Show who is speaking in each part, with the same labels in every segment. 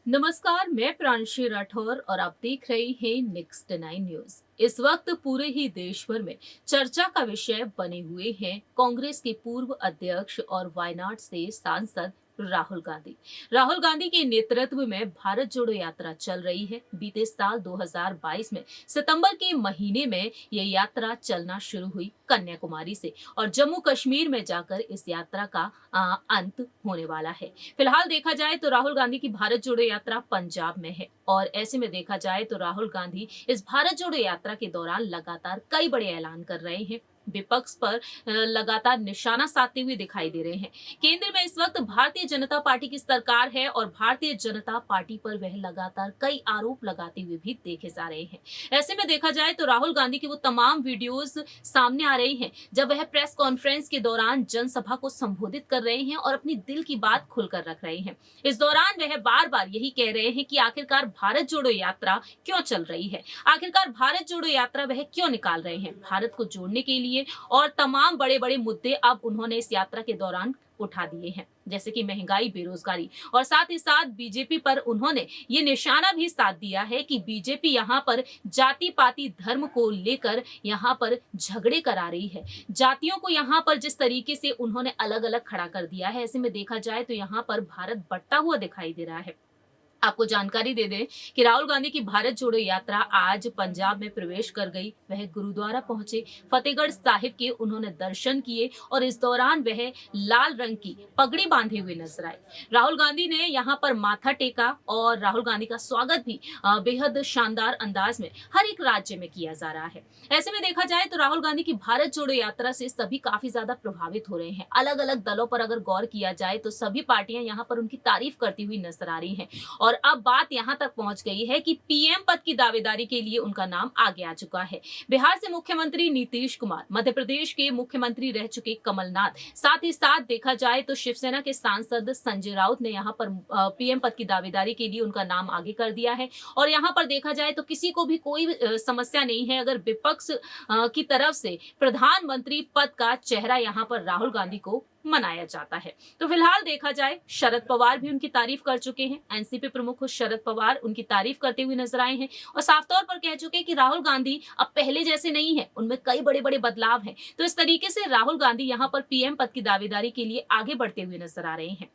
Speaker 1: नमस्कार, मैं प्रांशी राठौर और आप देख रहे हैं नेक्स्ट 9 न्यूज। इस वक्त पूरे ही देश भर में चर्चा का विषय बने हुए हैं कांग्रेस के पूर्व अध्यक्ष और वायनाड से सांसद राहुल गांधी। राहुल गांधी के नेतृत्व में भारत जोड़ो यात्रा चल रही है। बीते साल 2022 में सितंबर के महीने में यह यात्रा चलना शुरू हुई कन्याकुमारी से और जम्मू कश्मीर में जाकर इस यात्रा का अंत होने वाला है। फिलहाल देखा जाए तो राहुल गांधी की भारत जोड़ो यात्रा पंजाब में है और ऐसे में देखा जाए तो राहुल गांधी इस भारत जोड़ो यात्रा के दौरान लगातार कई बड़े ऐलान कर रहे हैं। विपक्ष पर लगातार निशाना साधते हुए दिखाई दे रहे हैं। केंद्र में इस वक्त भारतीय जनता पार्टी की सरकार है और भारतीय जनता पार्टी पर वह लगातार कई आरोप लगाते हुए भी देखे जा रहे हैं। ऐसे में देखा जाए तो राहुल गांधी की वो तमाम वीडियोस सामने आ रही हैं जब वह प्रेस कॉन्फ्रेंस के दौरान जनसभा को संबोधित कर रहे हैं और अपनी दिल की बात खुलकर रख रहे हैं। इस दौरान वह बार बार यही कह रहे हैं कि आखिरकार भारत जोड़ो यात्रा क्यों चल रही है, आखिरकार भारत जोड़ो यात्रा वह क्यों निकाल रहे हैं। भारत को जोड़ने के लिए और तमाम बड़े बड़े मुद्दे अब उन्होंने इस यात्रा के दौरान उठा दिए हैं, जैसे कि महंगाई, बेरोजगारी और साथ ही साथ बीजेपी पर उन्होंने ये निशाना भी साध दिया है कि बीजेपी यहाँ पर जाति पाति धर्म को लेकर यहाँ पर झगड़े करा रही है। जातियों को यहाँ पर जिस तरीके से उन्होंने अलग अलग खड़ा कर दिया है, ऐसे में देखा जाए तो यहाँ पर भारत बढ़ता हुआ दिखाई दे रहा है। आपको जानकारी दे दें कि राहुल गांधी की भारत जोड़ो यात्रा आज पंजाब में प्रवेश कर गई। वह गुरुद्वारा पहुंचे, फतेहगढ़ साहिब के उन्होंने दर्शन किए और इस दौरान वह लाल रंग की पगड़ी बांधे हुए नजर आए। राहुल गांधी ने यहां पर माथा टेका और राहुल गांधी का स्वागत भी बेहद शानदार अंदाज में हर एक राज्य में किया जा रहा है। ऐसे में देखा जाए तो राहुल गांधी की भारत जोड़ो यात्रा से सभी काफी ज्यादा प्रभावित हो रहे हैं। अलग अलग दलों पर अगर गौर किया जाए तो सभी पार्टियां यहाँ पर उनकी तारीफ करती हुई नजर आ रही हैं और अब बात यहां तक पहुंच गई है कि पीएम पद की दावेदारी के लिए उनका नाम आगे आ चुका है। बिहार से मुख्यमंत्री नीतीश कुमार, मध्य प्रदेश के मुख्यमंत्री रह चुके कमलनाथ, साथ ही साथ देखा जाए तो शिवसेना के सांसद संजय राउत ने यहां पर पीएम पद की दावेदारी के लिए उनका नाम आगे कर दिया है। और यहां पर देखा जाए तो किसी को भी कोई समस्या नहीं है अगर विपक्ष की तरफ से प्रधानमंत्री पद का चेहरा यहां पर राहुल गांधी को मनाया जाता है। तो फिलहाल देखा जाए शरद पवार भी उनकी तारीफ कर चुके हैं। एनसीपी प्रमुख शरद पवार उनकी तारीफ करते हुए नजर आए हैं और साफ तौर पर कह चुके हैं कि राहुल गांधी अब पहले जैसे नहीं है, उनमें कई बड़े बड़े बदलाव हैं। तो इस तरीके से राहुल गांधी यहाँ पर पीएम पद की दावेदारी के लिए आगे बढ़ते हुए नजर आ रहे हैं।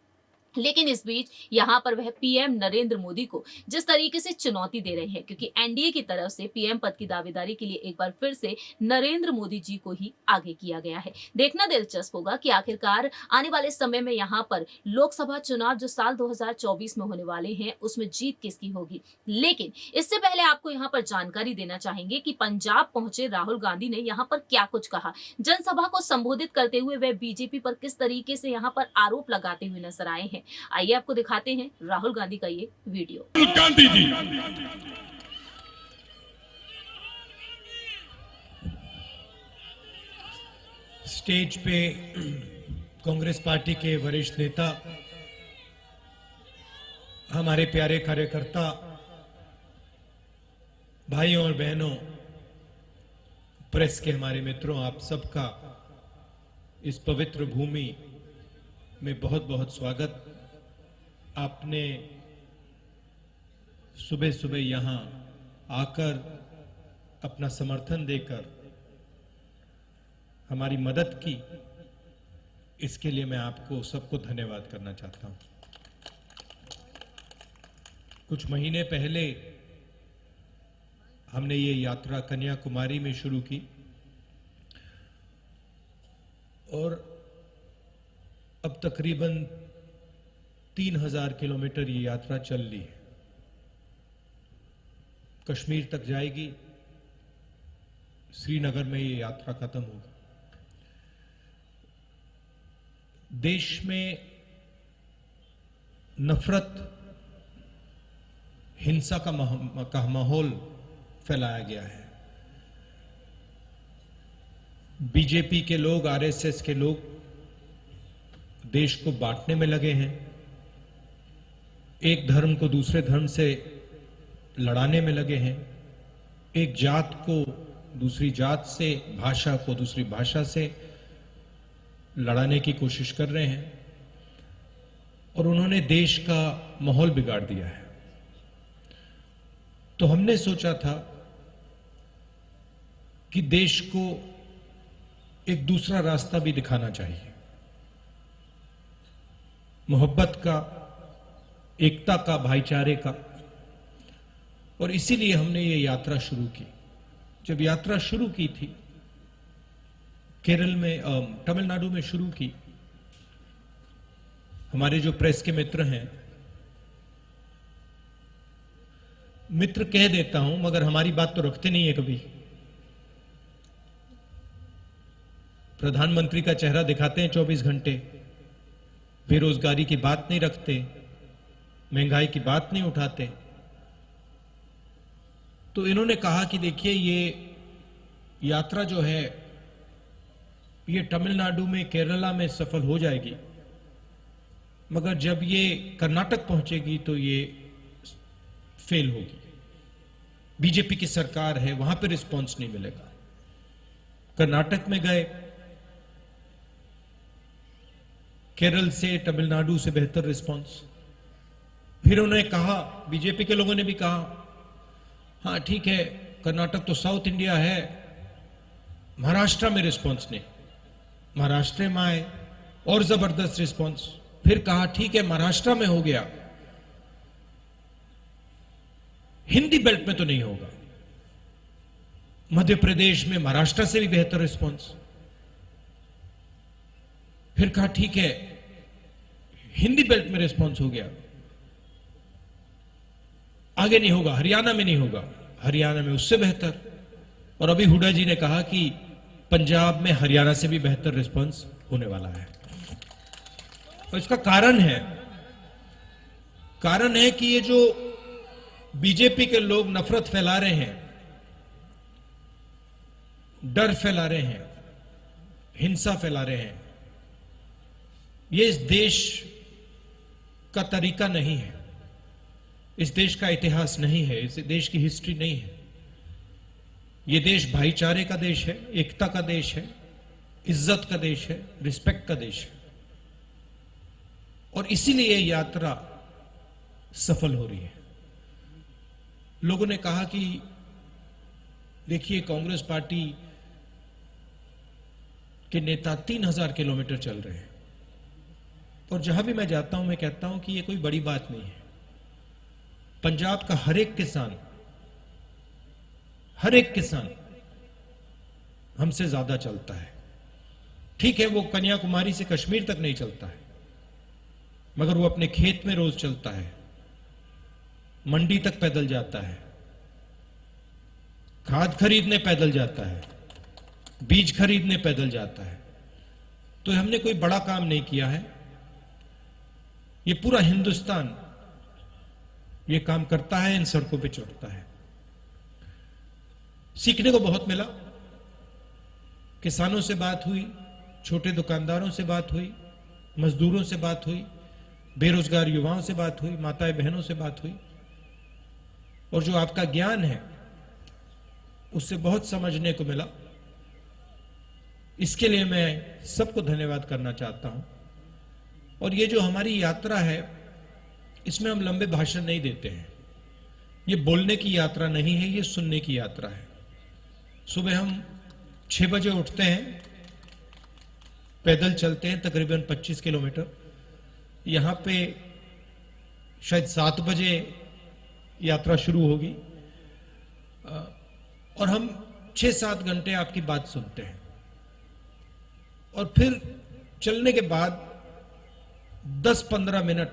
Speaker 1: लेकिन इस बीच यहाँ पर वह पीएम नरेंद्र मोदी को जिस तरीके से चुनौती दे रहे हैं, क्योंकि एनडीए की तरफ से पीएम पद की दावेदारी के लिए एक बार फिर से नरेंद्र मोदी जी को ही आगे किया गया है। देखना दिलचस्प होगा कि आखिरकार आने वाले समय में यहाँ पर लोकसभा चुनाव जो साल 2024 में होने वाले हैं उसमें जीत किसकी होगी। लेकिन इससे पहले आपको यहाँ पर जानकारी देना चाहेंगे कि पंजाब पहुंचे राहुल गांधी ने यहाँ पर क्या कुछ कहा। जनसभा को संबोधित करते हुए वह बीजेपी पर किस तरीके से यहाँ पर आरोप लगाते हुए नजर आए हैं। आइए आपको दिखाते हैं राहुल गांधी का ये वीडियो।
Speaker 2: गांधी जी,
Speaker 3: स्टेज पे कांग्रेस पार्टी के वरिष्ठ नेता, हमारे प्यारे कार्यकर्ता, भाइयों और बहनों, प्रेस के हमारे मित्रों, आप सबका इस पवित्र भूमि में बहुत बहुत स्वागत। आपने सुबह सुबह यहां आकर अपना समर्थन देकर हमारी मदद की, इसके लिए मैं आपको सबको धन्यवाद करना चाहता हूं। कुछ महीने पहले हमने ये यात्रा कन्याकुमारी में शुरू की और अब तकरीबन 3000 किलोमीटर ये यात्रा चल ली है। कश्मीर तक जाएगी, श्रीनगर में ये यात्रा खत्म होगी। देश में नफरत, हिंसा का माहौल फैलाया गया है। बीजेपी के लोग, आरएसएस के लोग देश को बांटने में लगे हैं, एक धर्म को दूसरे धर्म से लड़ाने में लगे हैं, एक जात को दूसरी जात से, भाषा को दूसरी भाषा से लड़ाने की कोशिश कर रहे हैं और उन्होंने देश का माहौल बिगाड़ दिया है। तो हमने सोचा था कि देश को एक दूसरा रास्ता भी दिखाना चाहिए, मोहब्बत का, एकता का, भाईचारे का। और इसीलिए हमने ये यात्रा शुरू की। जब यात्रा शुरू की थी, केरल में, तमिलनाडु में शुरू की, हमारे जो प्रेस के मित्र हैं, मित्र कह देता हूं मगर हमारी बात तो रखते नहीं है कभी। प्रधानमंत्री का चेहरा दिखाते हैं 24 घंटे, बेरोजगारी की बात नहीं रखते, महंगाई की बात नहीं उठाते। तो इन्होंने कहा कि देखिए ये यात्रा जो है ये तमिलनाडु में, केरला में सफल हो जाएगी, मगर जब ये कर्नाटक पहुंचेगी तो ये फेल होगी। बीजेपी की सरकार है, वहां पे रिस्पांस नहीं मिलेगा। कर्नाटक में गए, केरल से, तमिलनाडु से बेहतर रिस्पांस। फिर उन्होंने कहा, बीजेपी के लोगों ने भी कहा, हाँ ठीक है, कर्नाटक तो साउथ इंडिया है, महाराष्ट्र में रिस्पांस नहीं। महाराष्ट्र में आए और जबरदस्त रिस्पांस। फिर कहा ठीक है, महाराष्ट्र में हो गया, हिंदी बेल्ट में तो नहीं होगा। मध्य प्रदेश में महाराष्ट्र से भी बेहतर रिस्पांस। फिर कहा ठीक है, हिंदी बेल्ट में रिस्पांस हो गया, आगे नहीं होगा, हरियाणा में नहीं होगा, हरियाणा में उससे बेहतर। और अभी हुड्डा जी ने कहा कि पंजाब में हरियाणा से भी बेहतर रिस्पांस होने वाला है। और इसका कारण है कि ये जो बीजेपी के लोग नफरत फैला रहे हैं, डर फैला रहे हैं, हिंसा फैला रहे हैं, ये इस देश का तरीका नहीं है, इस देश का इतिहास नहीं है, इस देश की हिस्ट्री नहीं है। ये देश भाईचारे का देश है, एकता का देश है, इज्जत का देश है, रिस्पेक्ट का देश है। और इसीलिए ये यात्रा सफल हो रही है। लोगों ने कहा कि देखिए, कांग्रेस पार्टी के नेता 3000 किलोमीटर चल रहे हैं, और जहां भी मैं जाता हूं मैं कहता हूं कि ये कोई बड़ी बात नहीं है। पंजाब का हर एक किसान हमसे ज्यादा चलता है। ठीक है, वो कन्याकुमारी से कश्मीर तक नहीं चलता है, मगर वो अपने खेत में रोज चलता है, मंडी तक पैदल जाता है, खाद खरीदने पैदल जाता है, बीज खरीदने पैदल जाता है। तो हमने कोई बड़ा काम नहीं किया है, ये पूरा हिंदुस्तान ये काम करता है, इन सड़कों पे चढ़ता है। सीखने को बहुत मिला। किसानों से बात हुई, छोटे दुकानदारों से बात हुई, मजदूरों से बात हुई, बेरोजगार युवाओं से बात हुई, माताएं बहनों से बात हुई। और जो आपका ज्ञान है उससे बहुत समझने को मिला। इसके लिए मैं सबको धन्यवाद करना चाहता हूं। और ये जो हमारी यात्रा है, इसमें हम लंबे भाषण नहीं देते हैं। ये बोलने की यात्रा नहीं है, ये सुनने की यात्रा है। सुबह हम 6 बजे उठते हैं, पैदल चलते हैं तकरीबन 25 किलोमीटर। यहां पे शायद 7 बजे यात्रा शुरू होगी, और हम 6-7 घंटे आपकी बात सुनते हैं। और फिर चलने के बाद 10-15 मिनट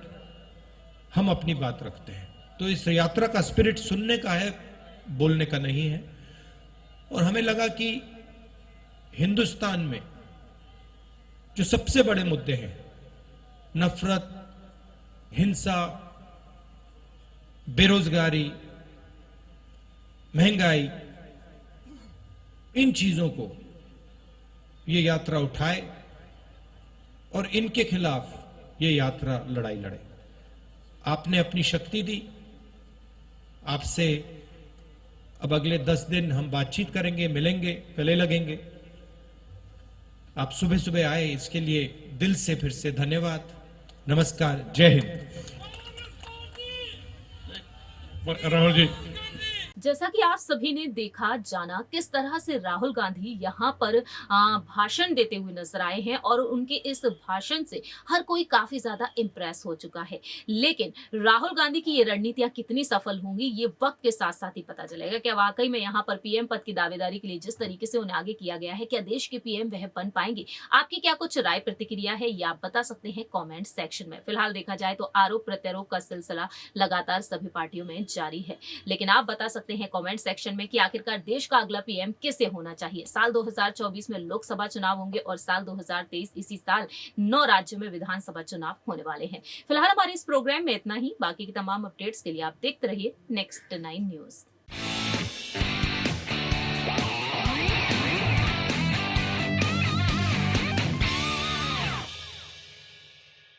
Speaker 3: हम अपनी बात रखते हैं। तो इस यात्रा का स्पिरिट सुनने का है, बोलने का नहीं है। और हमें लगा कि हिंदुस्तान में जो सबसे बड़े मुद्दे हैं, नफरत, हिंसा, बेरोजगारी, महंगाई, इन चीजों को ये यात्रा उठाए और इनके खिलाफ ये यात्रा लड़ाई लड़े। आपने अपनी शक्ति दी, आपसे अब अगले 10 दिन हम बातचीत करेंगे, मिलेंगे, गले लगेंगे। आप सुबह सुबह आए, इसके लिए दिल से फिर से धन्यवाद। नमस्कार, जय हिंद।
Speaker 2: राहुल जी,
Speaker 1: जैसा कि आप सभी ने देखा जाना किस तरह से राहुल गांधी यहाँ पर भाषण देते हुए नजर आए हैं और उनके इस भाषण से हर कोई काफी ज्यादा इम्प्रेस हो चुका है। लेकिन राहुल गांधी की ये रणनीतियां कितनी सफल होंगी ये वक्त के साथ साथ ही पता चलेगा। क्या वाकई में यहाँ पर पीएम पद की दावेदारी के लिए जिस तरीके से उन्हें आगे किया गया है, क्या देश के पीएम वह बन पाएंगे? आपकी क्या कुछ राय प्रतिक्रिया है ये आप बता सकते हैं कॉमेंट सेक्शन में। फिलहाल देखा जाए तो आरोप प्रत्यारोप का सिलसिला लगातार सभी पार्टियों में जारी है, लेकिन आप बता सकते हैं कमेंट सेक्शन में कि आखिरकार देश का अगला पीएम किसे होना चाहिए। साल 2024 में लोकसभा चुनाव होंगे और साल 2023 इसी साल 9 राज्यों में विधानसभा चुनाव होने वाले हैं। फिलहाल हमारे इस प्रोग्राम में इतना ही। बाकी की तमाम अपडेट्स के लिए आप देखते रहिए नेक्स्ट 9 न्यूज।